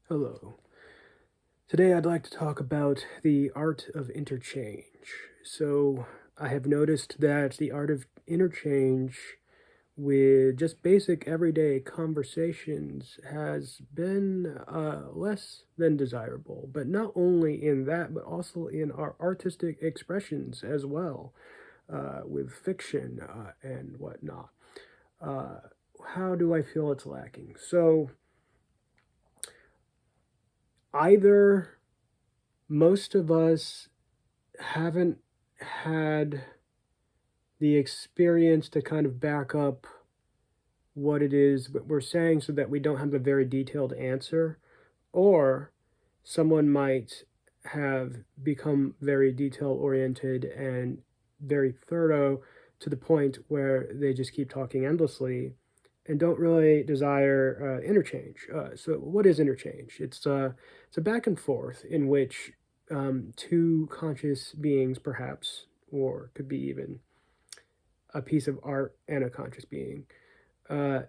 Hello. Today I'd like to talk about the art of interchange. So, I have noticed that the art of interchange with just basic everyday conversations has been less than desirable, but not only in that, but also in our artistic expressions as well, with fiction and whatnot. Uh, how do I feel it's lacking? So, either most of us haven't had the experience to kind of back up what it is that we're saying so that we don't have a very detailed answer, or someone might have become very detail oriented and very thorough to the point where they just keep talking endlessly and don't really desire interchange. So, what is interchange? It's a back and forth in which two conscious beings, perhaps, or could be even a piece of art and a conscious being, uh,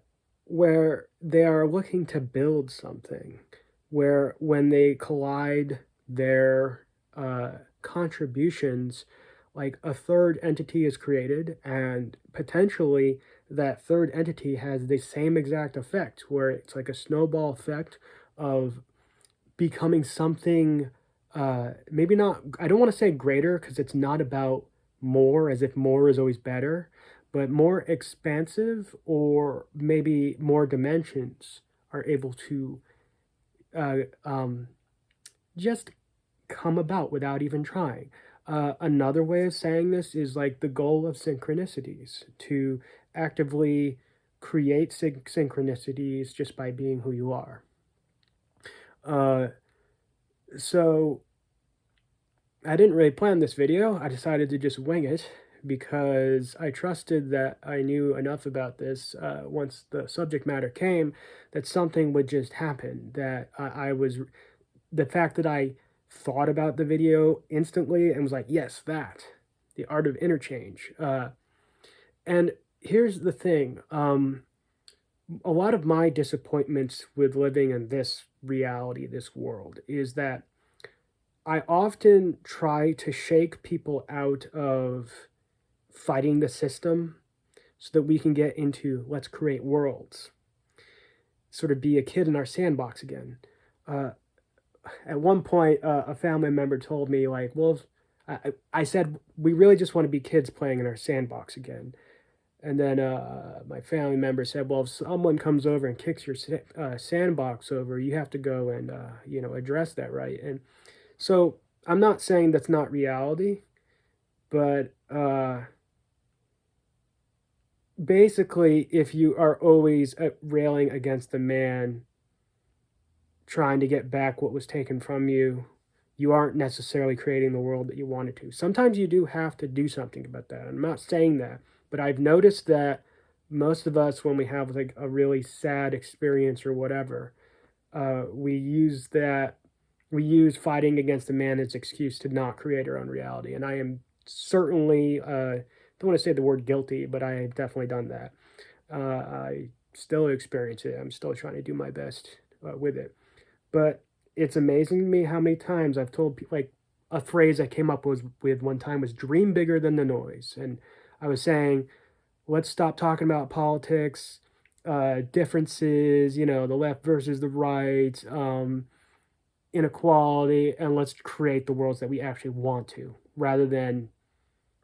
where they are looking to build something, where when they collide their contributions, like a third entity is created, and potentially that third entity has the same exact effect, where it's like a snowball effect of becoming something maybe not, I don't want to say greater because it's not about more as if more is always better, but more expansive, or maybe more dimensions are able to uh, um, just come about without even trying. Another way of saying this is like the goal of synchronicities, to actively create synchronicities just by being who you are. Uh, so I didn't really plan this video. I decided to just wing it because I trusted that I knew enough about this once the subject matter came, that something would just happen. That I was, the fact that I thought about the video instantly and was like, yes, that, the art of interchange. And here's the thing, a lot of my disappointments with living in this reality, this world, is that I often try to shake people out of fighting the system so that we can get into let's create worlds, sort of be a kid in our sandbox again. Uh, at one point, a family member told me, like, well, I said, we really just want to be kids playing in our sandbox again. And then my family member said, well, if someone comes over and kicks your sandbox over, you have to go and, address that, right? And so I'm not saying that's not reality, but basically, if you are always railing against the man trying to get back what was taken from you, you aren't necessarily creating the world that you wanted to. Sometimes you do have to do something about that. I'm not saying that, but I've noticed that most of us, when we have like a really sad experience or whatever, we use fighting against the man as excuse to not create our own reality. And I am certainly, don't want to say the word guilty, but I have definitely done that. I still experience it. I'm still trying to do my best with it. But it's amazing to me how many times I've told people, like, a phrase I came up with one time was dream bigger than the noise. And I was saying, let's stop talking about politics, differences, the left versus the right, inequality, and let's create the worlds that we actually want to, rather than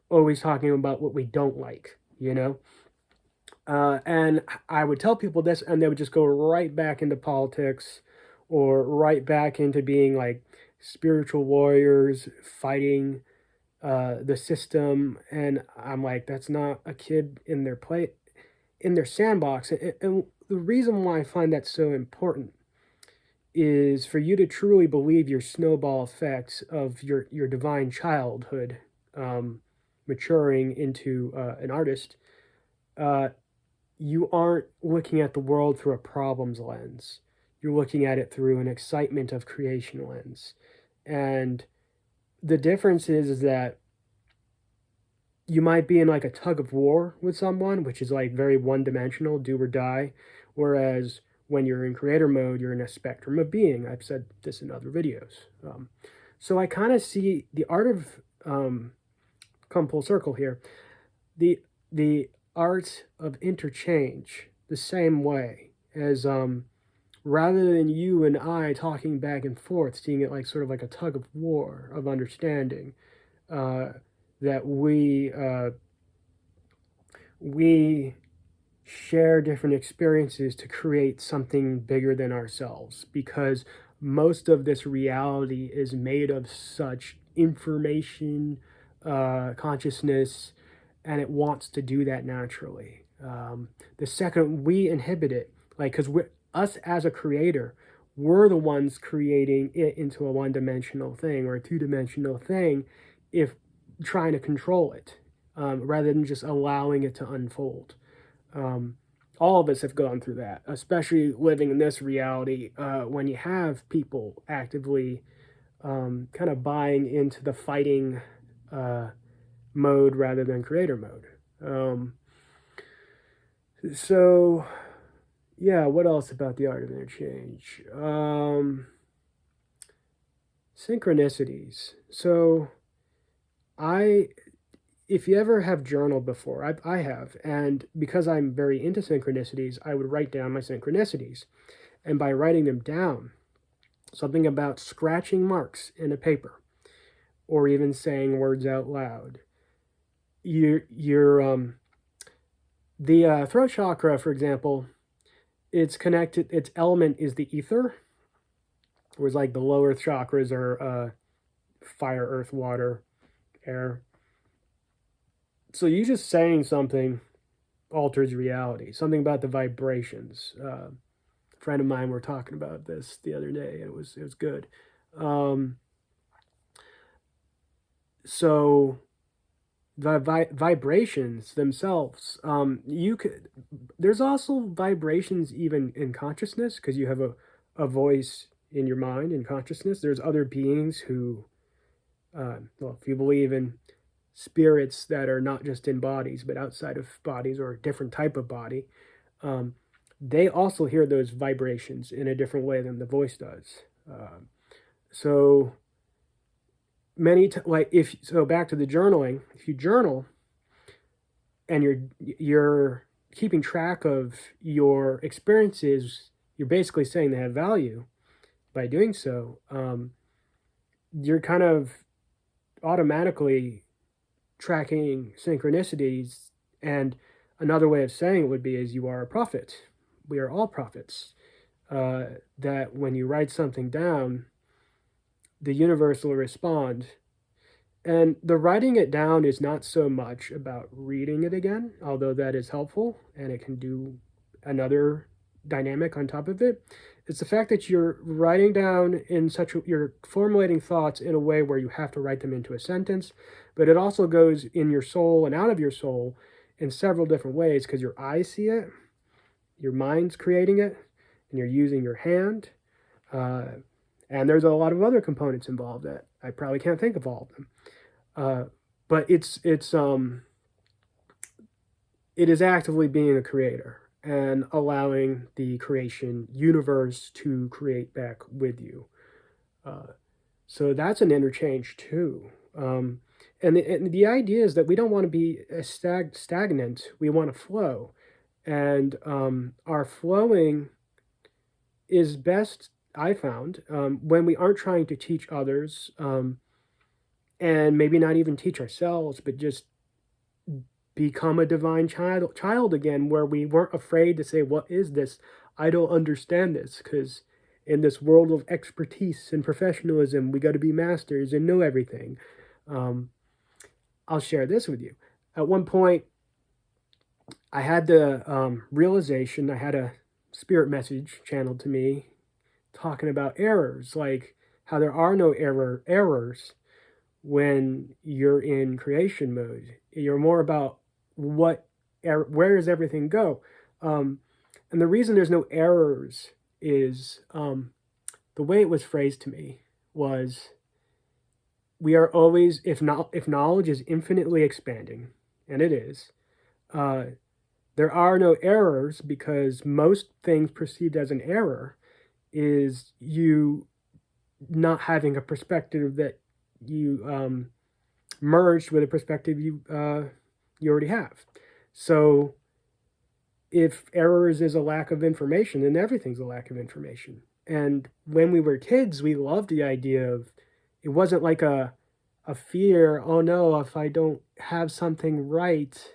always talking about what we don't like. And I would tell people this, and they would just go right back into politics, or right back into being like spiritual warriors fighting the system. And I'm like, that's not a kid in their sandbox. And the reason why I find that so important is for you to truly believe your snowball effects of your divine childhood, maturing into an artist. Uh, you aren't looking at the world through a problems lens. You're looking at it through an excitement of creation lens. And the difference is that you might be in like a tug of war with someone, which is like very one dimensional, do or die. Whereas when you're in creator mode, you're in a spectrum of being. I've said this in other videos. So I kind of see the art of, come full circle here, the art of interchange the same way as, rather than you and I talking back and forth, seeing it like sort of like a tug of war of understanding, that we share different experiences to create something bigger than ourselves, because most of this reality is made of such information, consciousness, and it wants to do that naturally. The second we inhibit it, like, because we're us as a creator, we're the ones creating it into a one-dimensional thing or a two-dimensional thing, if trying to control it, rather than just allowing it to unfold. All of us have gone through that, especially living in this reality, when you have people actively, kind of buying into the fighting, mode rather than creator mode. So, yeah, what else about the art of interchange? Synchronicities. So, if you ever have journaled before, I have, and because I'm very into synchronicities, I would write down my synchronicities. And by writing them down, something about scratching marks in a paper, or even saying words out loud, the throat chakra, for example, it's connected, its element is the ether, whereas like the lower chakras are, fire, earth, water, air. So you just saying something alters reality. Something about the vibrations. A friend of mine were talking about this the other day. It was good. So the vibrations themselves, there's also vibrations even in consciousness, because you have a voice in your mind in consciousness. There's other beings who, well, if you believe in spirits that are not just in bodies but outside of bodies, or a different type of body, they also hear those vibrations in a different way than the voice does. So like, back to the journaling, if you journal and you're keeping track of your experiences, you're basically saying they have value by doing so. You're kind of automatically tracking synchronicities. And another way of saying it would be, is you are a prophet. We are all prophets. That when you write something down, the universe will respond. And the writing it down is not so much about reading it again, although that is helpful and it can do another dynamic on top of it. It's the fact that you're writing down you're formulating thoughts in a way where you have to write them into a sentence, but it also goes in your soul and out of your soul in several different ways, because your eyes see it, your mind's creating it, and you're using your hand. And there's a lot of other components involved that I probably can't think of all of them. But it is actively being a creator and allowing the creation universe to create back with you. So that's an interchange too. And the idea is that we don't want to be stagnant. We want to flow. And our flowing is best, I found, when we aren't trying to teach others, and maybe not even teach ourselves, but just become a divine child again, where we weren't afraid to say, what is this? I don't understand this, because in this world of expertise and professionalism, we got to be masters and know everything. I'll share this with you. At one point, I had the realization, I had a spirit message channeled to me talking about errors, like how there are no errors when you're in creation mode. You're more about where does everything go? And the reason there's no errors is, the way it was phrased to me was, we are always, if knowledge is infinitely expanding, and it is, There are no errors because most things perceived as an error is you not having a perspective that you merged with a perspective you already have. So if errors is a lack of information, then everything's a lack of information. And when we were kids, we loved the idea of, it wasn't like a fear, oh no, if I don't have something right,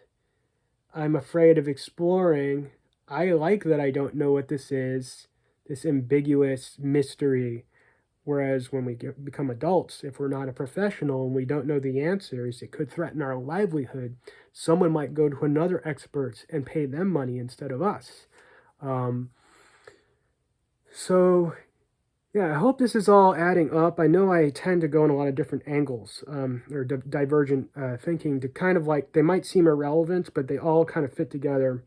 I'm afraid of exploring. I like that I don't know what this is, this ambiguous mystery. Whereas when we become adults, if we're not a professional and we don't know the answers, it could threaten our livelihood. Someone might go to another expert and pay them money instead of us. So, yeah, I hope this is all adding up. I know I tend to go in a lot of different angles or divergent thinking to kind of like, they might seem irrelevant, but they all kind of fit together.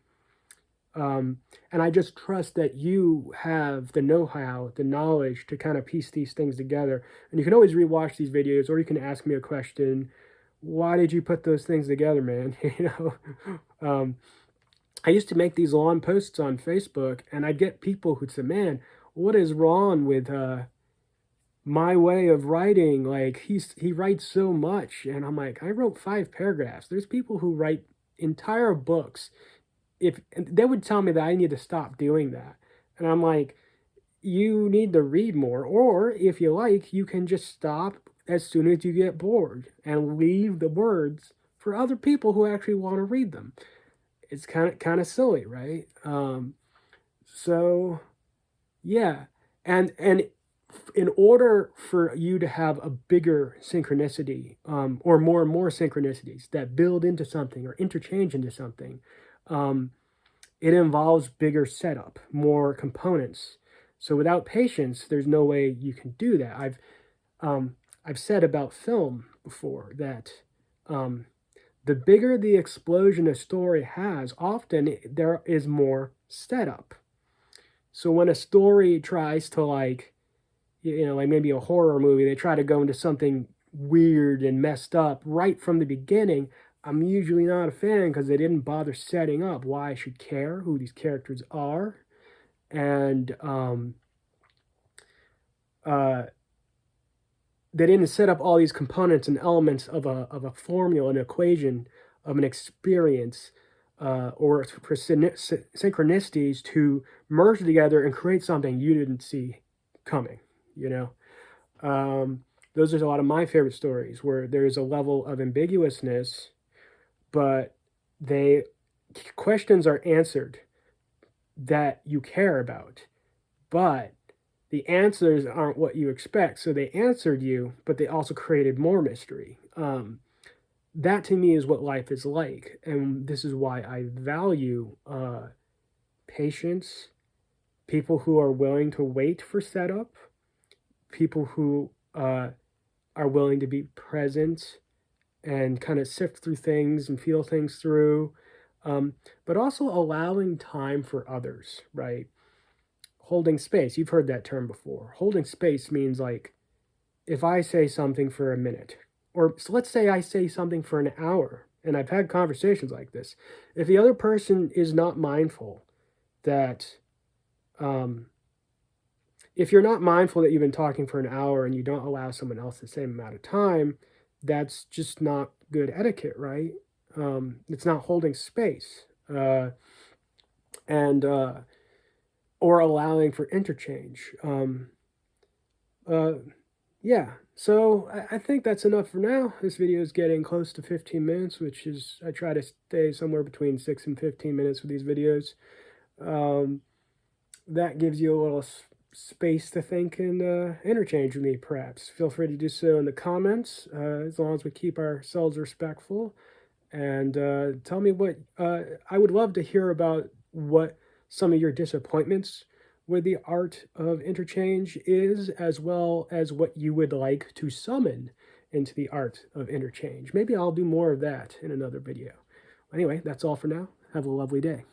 And I just trust that you have the know-how, the knowledge to kind of piece these things together. And you can always rewatch these videos, or you can ask me a question. Why did you put those things together, man? I used to make these long posts on Facebook, and I'd get people who'd say, man, what is wrong with my way of writing? Like, he writes so much. And I'm like, I wrote 5 paragraphs. There's people who write entire books. If they would tell me that I need to stop doing that. And I'm like, you need to read more, or if you like, you can just stop as soon as you get bored and leave the words for other people who actually want to read them. It's kind of silly, right? So yeah, and in order for you to have a bigger synchronicity, or more and more synchronicities that build into something or interchange into something, it involves bigger setup, more components. So without patience, there's no way you can do that. I've said about film before that the bigger the explosion a story has, often there is more setup. So when a story tries to, like, like maybe a horror movie, they try to go into something weird and messed up right from the beginning, I'm usually not a fan because they didn't bother setting up why I should care, who these characters are, and they didn't set up all these components and elements of a formula, an equation, of an experience, or for synchronicities to merge together and create something you didn't see coming, Those are a lot of my favorite stories where there's a level of ambiguousness, but questions are answered that you care about, but the answers aren't what you expect. So they answered you, but they also created more mystery. That to me is what life is like. And this is why I value patience, people who are willing to wait for setup, people who are willing to be present and kind of sift through things and feel things through, but also allowing time for others, right? Holding space. You've heard that term before. Holding space means, like, if I say something for a minute, or so let's say I say something for an hour, and I've had conversations like this. If the other person is not mindful that, if you're not mindful that you've been talking for an hour and you don't allow someone else the same amount of time, that's just not good etiquette, right? It's not holding space. Or allowing for interchange. Yeah, so I think that's enough for now. This video is getting close to 15 minutes, which is, I try to stay somewhere between 6 and 15 minutes with these videos. That gives you a little space to think and interchange with me, perhaps. Feel free to do so in the comments, as long as we keep ourselves respectful. And tell me what, I would love to hear about what some of your disappointments with the art of interchange is, as well as what you would like to summon into the art of interchange. Maybe I'll do more of that in another video. Anyway, that's all for now. Have a lovely day.